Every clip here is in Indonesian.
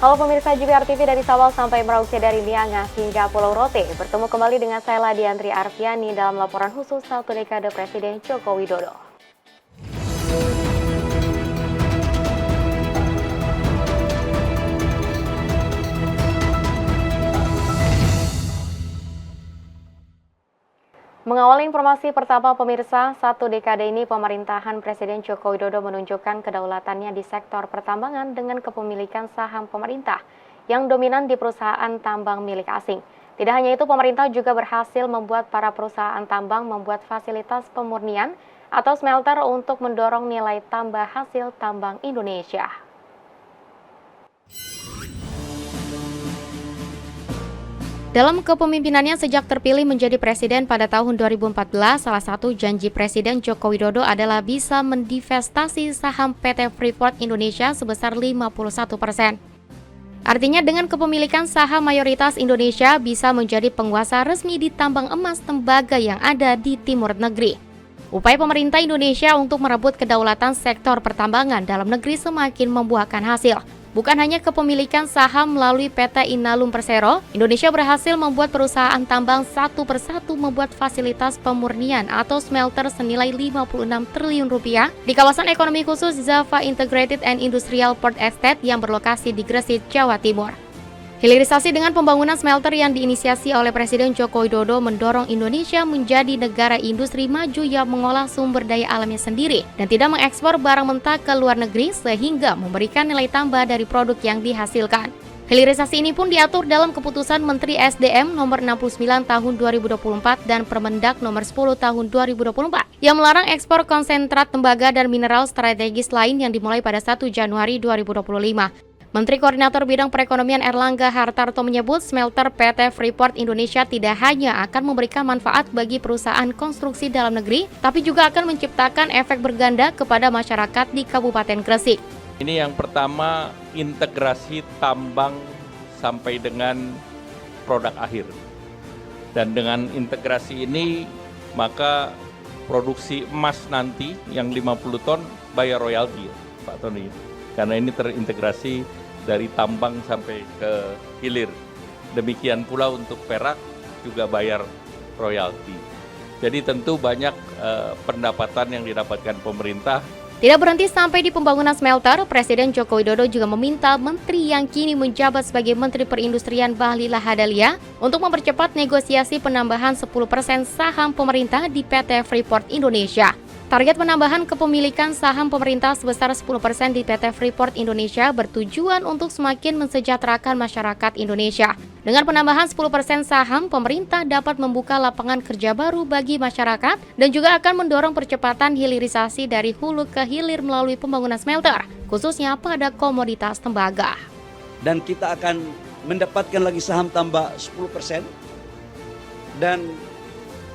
Halo pemirsa JBR TV dari Sabang sampai Merauke, dari Miangas hingga Pulau Rote. Bertemu kembali dengan saya Ladiandri Arfiani dalam laporan khusus 1 dekade Presiden Joko Widodo. Mengawali informasi pertama pemirsa, 1 dekade ini pemerintahan Presiden Joko Widodo menunjukkan kedaulatannya di sektor pertambangan dengan kepemilikan saham pemerintah yang dominan di perusahaan tambang milik asing. Tidak hanya itu, pemerintah juga berhasil membuat para perusahaan tambang membuat fasilitas pemurnian atau smelter untuk mendorong nilai tambah hasil tambang Indonesia. Dalam kepemimpinannya sejak terpilih menjadi presiden pada tahun 2014, salah satu janji Presiden Joko Widodo adalah bisa mendivestasi saham PT Freeport Indonesia sebesar 51%. Artinya dengan kepemilikan saham mayoritas Indonesia bisa menjadi penguasa resmi di tambang emas tembaga yang ada di timur negeri. Upaya pemerintah Indonesia untuk merebut kedaulatan sektor pertambangan dalam negeri semakin membuahkan hasil. Bukan hanya kepemilikan saham melalui PT Inalum Persero, Indonesia berhasil membuat perusahaan tambang satu persatu membuat fasilitas pemurnian atau smelter senilai 56 triliun rupiah di kawasan ekonomi khusus Java Integrated and Industrial Port Estate yang berlokasi di Gresik, Jawa Timur. Hilirisasi dengan pembangunan smelter yang diinisiasi oleh Presiden Joko Widodo mendorong Indonesia menjadi negara industri maju yang mengolah sumber daya alamnya sendiri dan tidak mengekspor barang mentah ke luar negeri sehingga memberikan nilai tambah dari produk yang dihasilkan. Hilirisasi ini pun diatur dalam Keputusan Menteri SDM nomor 69 tahun 2024 dan Permendak nomor 10 tahun 2024 yang melarang ekspor konsentrat tembaga dan mineral strategis lain yang dimulai pada 1 Januari 2025. Menteri Koordinator Bidang Perekonomian Erlangga Hartarto menyebut smelter PT Freeport Indonesia tidak hanya akan memberikan manfaat bagi perusahaan konstruksi dalam negeri, tapi juga akan menciptakan efek berganda kepada masyarakat di Kabupaten Gresik. Ini yang pertama, integrasi tambang sampai dengan produk akhir. Dan dengan integrasi ini, maka produksi emas nanti yang 50 ton bayar royalti, Pak Tony. Karena ini terintegrasi dari tambang sampai ke hilir. Demikian pula untuk perak juga bayar royalti. Jadi tentu banyak pendapatan yang didapatkan pemerintah. Tidak berhenti sampai di pembangunan smelter, Presiden Joko Widodo juga meminta menteri yang kini menjabat sebagai Menteri Perindustrian Bahlil Lahadalia untuk mempercepat negosiasi penambahan 10% saham pemerintah di PT Freeport Indonesia. Target penambahan kepemilikan saham pemerintah sebesar 10% di PT Freeport Indonesia bertujuan untuk semakin mensejahterakan masyarakat Indonesia. Dengan penambahan 10% saham, pemerintah dapat membuka lapangan kerja baru bagi masyarakat dan juga akan mendorong percepatan hilirisasi dari hulu ke hilir melalui pembangunan smelter, khususnya pada komoditas tembaga. Dan kita akan mendapatkan lagi saham tambah 10% dan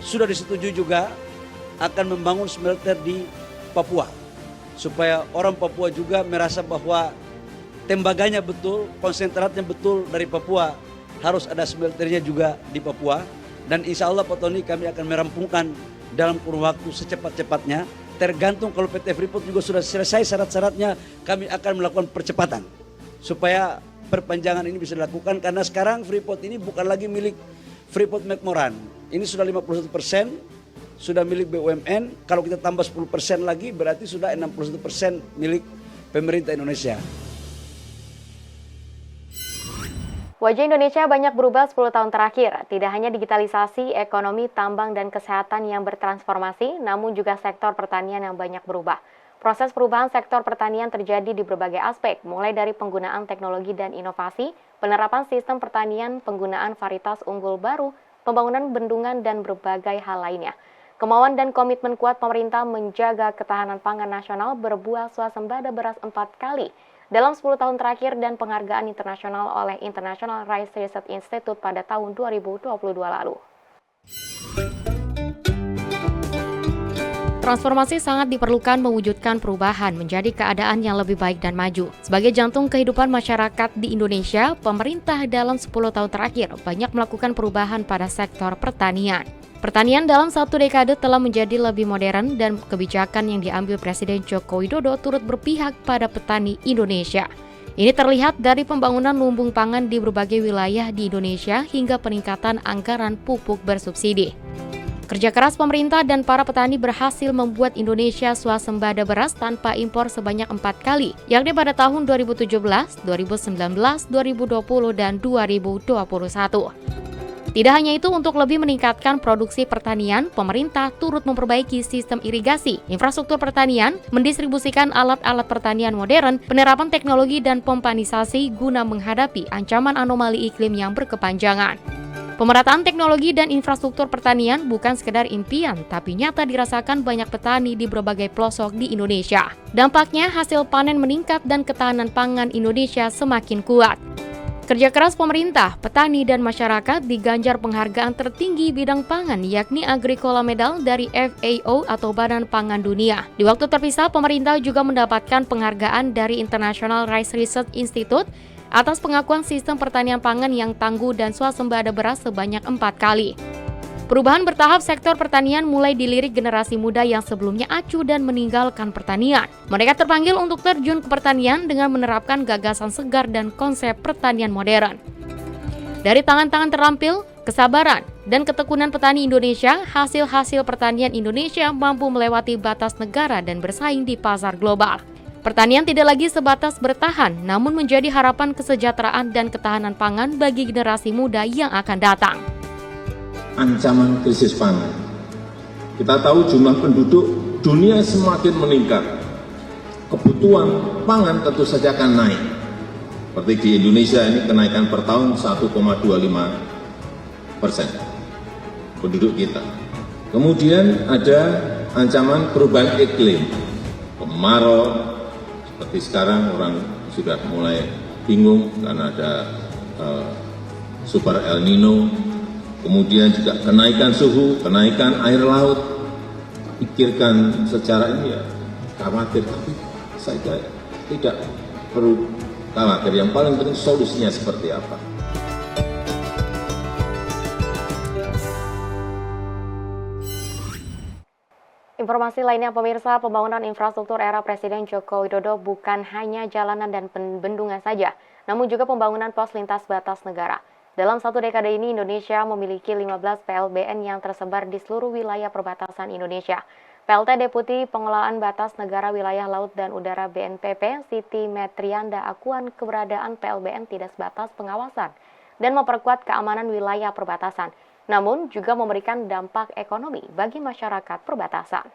sudah disetujui juga akan membangun smelter di Papua supaya orang Papua juga merasa bahwa tembaganya betul, konsentratnya betul dari Papua, harus ada smelternya juga di Papua. Dan insya Allah Pak Tony, kami akan merampungkan dalam kurun waktu secepat-cepatnya. Tergantung kalau PT Freeport juga sudah selesai syarat-syaratnya, kami akan melakukan percepatan supaya perpanjangan ini bisa dilakukan, karena sekarang Freeport ini bukan lagi milik Freeport McMoran. Ini sudah 51%. Sudah milik BUMN, kalau kita tambah 10% lagi berarti sudah 61% milik pemerintah Indonesia. Wajah Indonesia banyak berubah 10 tahun terakhir. Tidak hanya digitalisasi, ekonomi, tambang, dan kesehatan yang bertransformasi, namun juga sektor pertanian yang banyak berubah. Proses perubahan sektor pertanian terjadi di berbagai aspek, mulai dari penggunaan teknologi dan inovasi, penerapan sistem pertanian, penggunaan varietas unggul baru, pembangunan bendungan, dan berbagai hal lainnya. Kemauan dan komitmen kuat pemerintah menjaga ketahanan pangan nasional berbuah swasembada beras 4 kali dalam 10 tahun terakhir dan penghargaan internasional oleh International Rice Research Institute pada tahun 2022 lalu. Transformasi sangat diperlukan mewujudkan perubahan menjadi keadaan yang lebih baik dan maju. Sebagai jantung kehidupan masyarakat di Indonesia, pemerintah dalam 10 tahun terakhir banyak melakukan perubahan pada sektor pertanian. Pertanian dalam 1 dekade telah menjadi lebih modern dan kebijakan yang diambil Presiden Joko Widodo turut berpihak pada petani Indonesia. Ini terlihat dari pembangunan lumbung pangan di berbagai wilayah di Indonesia hingga peningkatan anggaran pupuk bersubsidi. Kerja keras pemerintah dan para petani berhasil membuat Indonesia swasembada beras tanpa impor sebanyak 4 kali, yakni pada tahun 2017, 2019, 2020, dan 2021. Tidak hanya itu, untuk lebih meningkatkan produksi pertanian, pemerintah turut memperbaiki sistem irigasi, infrastruktur pertanian, mendistribusikan alat-alat pertanian modern, penerapan teknologi dan pompanisasi guna menghadapi ancaman anomali iklim yang berkepanjangan. Pemerataan teknologi dan infrastruktur pertanian bukan sekedar impian, tapi nyata dirasakan banyak petani di berbagai pelosok di Indonesia. Dampaknya, hasil panen meningkat dan ketahanan pangan Indonesia semakin kuat. Kerja keras pemerintah, petani, dan masyarakat diganjar penghargaan tertinggi bidang pangan, yakni Agricola Medal dari FAO atau Badan Pangan Dunia. Di waktu terpisah, pemerintah juga mendapatkan penghargaan dari International Rice Research Institute atas pengakuan sistem pertanian pangan yang tangguh dan swasembada beras sebanyak 4 kali. Perubahan bertahap sektor pertanian mulai dilirik generasi muda yang sebelumnya acuh dan meninggalkan pertanian. Mereka terpanggil untuk terjun ke pertanian dengan menerapkan gagasan segar dan konsep pertanian modern. Dari tangan-tangan terampil, kesabaran, dan ketekunan petani Indonesia, hasil-hasil pertanian Indonesia mampu melewati batas negara dan bersaing di pasar global. Pertanian tidak lagi sebatas bertahan, namun menjadi harapan kesejahteraan dan ketahanan pangan bagi generasi muda yang akan datang. Ancaman krisis pangan. Kita tahu jumlah penduduk dunia semakin meningkat. Kebutuhan pangan tentu saja akan naik. Seperti di Indonesia ini kenaikan per tahun 1,25% penduduk kita. Kemudian ada ancaman perubahan iklim, kemarau, seperti sekarang orang sudah mulai bingung karena ada super El Nino. Kemudian juga kenaikan suhu, kenaikan air laut. Pikirkan secara ini ya khawatir, tapi saya tidak perlu khawatir. Yang paling penting solusinya seperti apa. Informasi lainnya, pemirsa, pembangunan infrastruktur era Presiden Joko Widodo bukan hanya jalanan dan bendungan saja, namun juga pembangunan pos lintas batas negara. Dalam satu dekade ini, Indonesia memiliki 15 PLBN yang tersebar di seluruh wilayah perbatasan Indonesia. PLT Deputi Pengelolaan Batas Negara Wilayah Laut dan Udara BNPB, Siti Metrianda akuan keberadaan PLBN tidak sebatas pengawasan dan memperkuat keamanan wilayah perbatasan, namun juga memberikan dampak ekonomi bagi masyarakat perbatasan.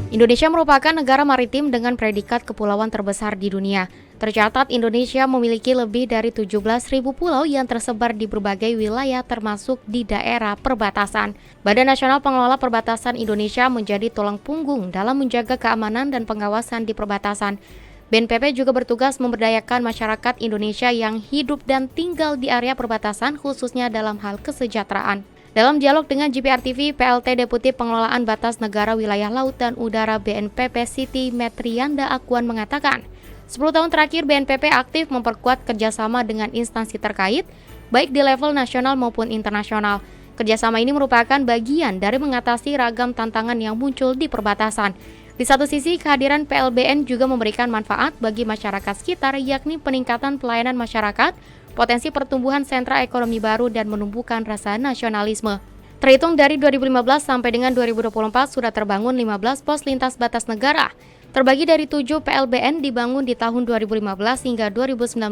Indonesia merupakan negara maritim dengan predikat kepulauan terbesar di dunia. Tercatat Indonesia memiliki lebih dari 17.000 pulau yang tersebar di berbagai wilayah termasuk di daerah perbatasan. Badan Nasional Pengelola Perbatasan Indonesia menjadi tulang punggung dalam menjaga keamanan dan pengawasan di perbatasan. BNPB juga bertugas memberdayakan masyarakat Indonesia yang hidup dan tinggal di area perbatasan khususnya dalam hal kesejahteraan. Dalam dialog dengan GPR TV, PLT Deputi Pengelolaan Batas Negara Wilayah Laut dan Udara BNPB Siti Metrianda akuan mengatakan, 10 tahun terakhir BNPB aktif memperkuat kerjasama dengan instansi terkait, baik di level nasional maupun internasional. Kerjasama ini merupakan bagian dari mengatasi ragam tantangan yang muncul di perbatasan. Di satu sisi, kehadiran PLBN juga memberikan manfaat bagi masyarakat sekitar, yakni peningkatan pelayanan masyarakat, potensi pertumbuhan sentra ekonomi baru, dan menumbuhkan rasa nasionalisme. Terhitung dari 2015 sampai dengan 2024 sudah terbangun 15 pos lintas batas negara. Terbagi dari 7 PLBN dibangun di tahun 2015 hingga 2019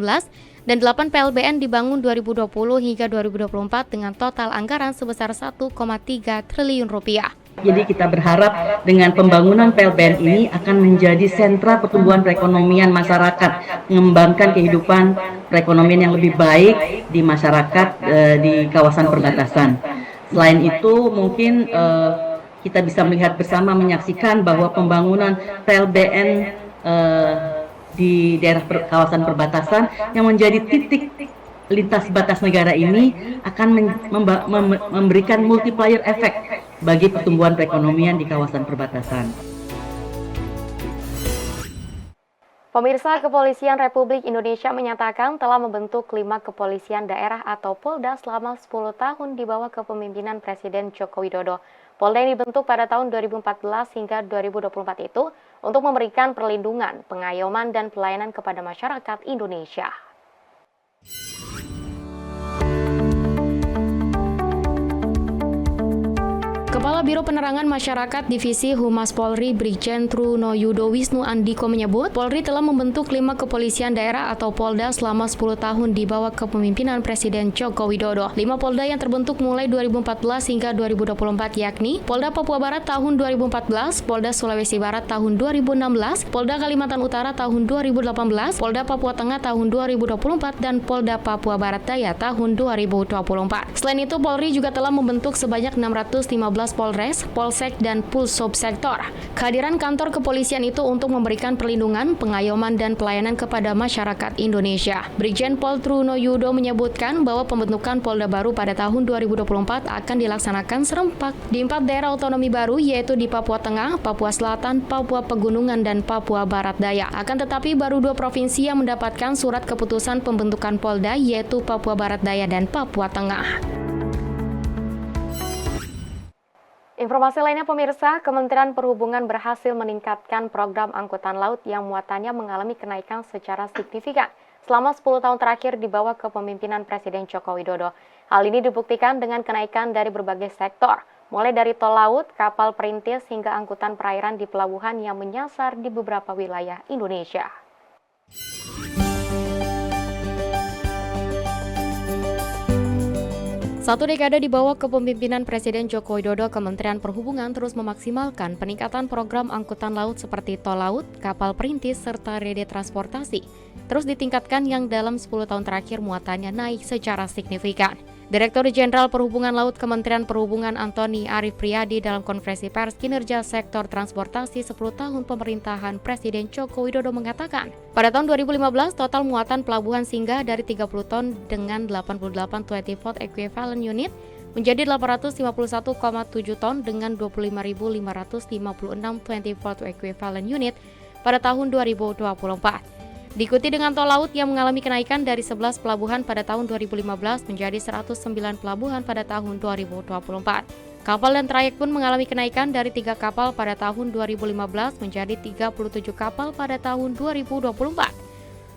dan 8 PLBN dibangun 2020 hingga 2024 dengan total anggaran sebesar 1,3 triliun rupiah. Jadi kita berharap dengan pembangunan PLBN ini akan menjadi sentra pertumbuhan perekonomian masyarakat, mengembangkan kehidupan perekonomian yang lebih baik di masyarakat di kawasan perbatasan. Selain itu mungkin kita bisa melihat bersama menyaksikan bahwa pembangunan PLBN di daerah kawasan perbatasan yang menjadi titik lintas batas negara ini akan memberikan multiplier effect bagi pertumbuhan perekonomian di kawasan perbatasan. Pemirsa, Kepolisian Republik Indonesia menyatakan telah membentuk 5 kepolisian daerah atau Polda selama 10 tahun di bawah kepemimpinan Presiden Joko Widodo. Polda yang dibentuk pada tahun 2014 hingga 2024 itu untuk memberikan perlindungan, pengayoman, dan pelayanan kepada masyarakat Indonesia. Kepala Biro Penerangan Masyarakat Divisi Humas Polri Brigjen Truno Yudo Wisnu Andiko menyebut, Polri telah membentuk 5 kepolisian daerah atau Polda selama 10 tahun di bawah kepemimpinan Presiden Joko Widodo. 5 Polda yang terbentuk mulai 2014 hingga 2024 yakni Polda Papua Barat tahun 2014, Polda Sulawesi Barat tahun 2016, Polda Kalimantan Utara tahun 2018, Polda Papua Tengah tahun 2024, dan Polda Papua Barat Daya tahun 2024. Selain itu, Polri juga telah membentuk sebanyak 615 Polres, Polsek, dan Pulsobsektor. Kehadiran kantor kepolisian itu untuk memberikan perlindungan, pengayoman, dan pelayanan kepada masyarakat Indonesia. Brigjen Pol Truno Yudo menyebutkan bahwa pembentukan Polda baru pada tahun 2024 akan dilaksanakan serempak di 4 daerah otonomi baru, yaitu di Papua Tengah, Papua Selatan, Papua Pegunungan, dan Papua Barat Daya. Akan tetapi baru 2 provinsi yang mendapatkan surat keputusan pembentukan Polda, yaitu Papua Barat Daya dan Papua Tengah. Informasi lainnya pemirsa, Kementerian Perhubungan berhasil meningkatkan program angkutan laut yang muatannya mengalami kenaikan secara signifikan selama 10 tahun terakhir di bawah kepemimpinan Presiden Joko Widodo. Hal ini dibuktikan dengan kenaikan dari berbagai sektor, mulai dari tol laut, kapal perintis, hingga angkutan perairan di pelabuhan yang menyasar di beberapa wilayah Indonesia. Satu dekade di bawah kepemimpinan Presiden Joko Widodo, Kementerian Perhubungan terus memaksimalkan peningkatan program angkutan laut seperti tol laut, kapal perintis, serta rede transportasi. Terus ditingkatkan yang dalam 10 tahun terakhir muatannya naik secara signifikan. Direktur Jenderal Perhubungan Laut Kementerian Perhubungan Antoni Arief Priadi dalam konferensi pers kinerja sektor transportasi 10 tahun pemerintahan Presiden Joko Widodo mengatakan, pada tahun 2015 total muatan pelabuhan singgah dari 30 ton dengan 88 20 equivalent unit menjadi 851,7 ton dengan 25.556 20 equivalent unit pada tahun 2024. Diikuti dengan tol laut yang mengalami kenaikan dari 11 pelabuhan pada tahun 2015 menjadi 109 pelabuhan pada tahun 2024. Kapal dan trayek pun mengalami kenaikan dari 3 kapal pada tahun 2015 menjadi 37 kapal pada tahun 2024.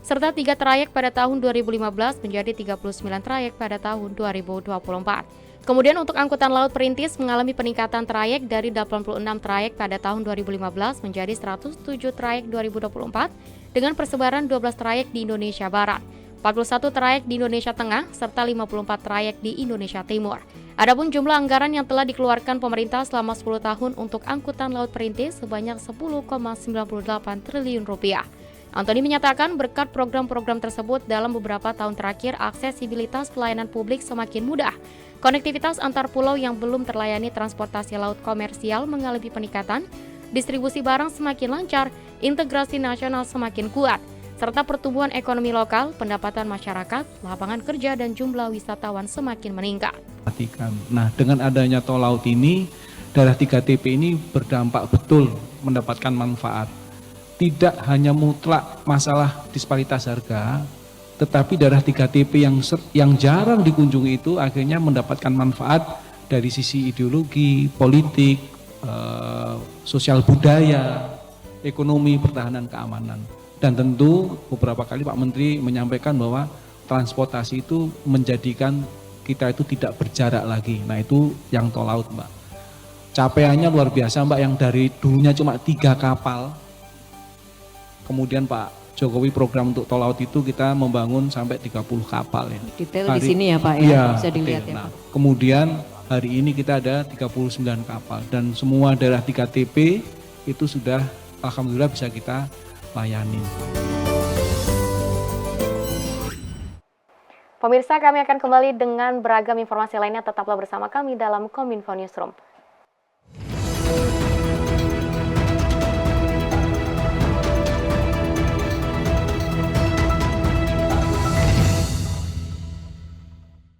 Serta 3 trayek pada tahun 2015 menjadi 39 trayek pada tahun 2024. Kemudian untuk angkutan laut perintis mengalami peningkatan trayek dari 86 trayek pada tahun 2015 menjadi 107 trayek 2024 dengan persebaran 12 trayek di Indonesia Barat, 41 trayek di Indonesia Tengah, serta 54 trayek di Indonesia Timur. Adapun jumlah anggaran yang telah dikeluarkan pemerintah selama 10 tahun untuk angkutan laut perintis sebanyak 10,98 triliun rupiah. Antoni menyatakan berkat program-program tersebut dalam beberapa tahun terakhir aksesibilitas pelayanan publik semakin mudah. Konektivitas antar pulau yang belum terlayani transportasi laut komersial mengalami peningkatan, distribusi barang semakin lancar, integrasi nasional semakin kuat, serta pertumbuhan ekonomi lokal, pendapatan masyarakat, lapangan kerja, dan jumlah wisatawan semakin meningkat. Nah, dengan adanya tol laut ini, daerah 3TP ini berdampak betul mendapatkan manfaat. Tidak hanya mutlak masalah disparitas harga, tetapi daerah 3TP yang jarang dikunjungi itu akhirnya mendapatkan manfaat dari sisi ideologi, politik, sosial budaya, ekonomi, pertahanan, keamanan. Dan tentu beberapa kali Pak Menteri menyampaikan bahwa transportasi itu menjadikan kita itu tidak berjarak lagi. Nah itu yang tol laut Mbak. Capaiannya luar biasa Mbak, yang dari dulunya cuma 3 kapal. Kemudian Pak Jokowi program untuk tol laut itu kita membangun sampai 30 kapal ya. Detail di sini ya Pak ya, iya, bisa dilihat ya. Nah, kemudian hari ini kita ada 39 kapal dan semua daerah 3TP itu sudah alhamdulillah bisa kita layani. Pemirsa, kami akan kembali dengan beragam informasi lainnya. Tetaplah bersama kami dalam Kominfo Newsroom.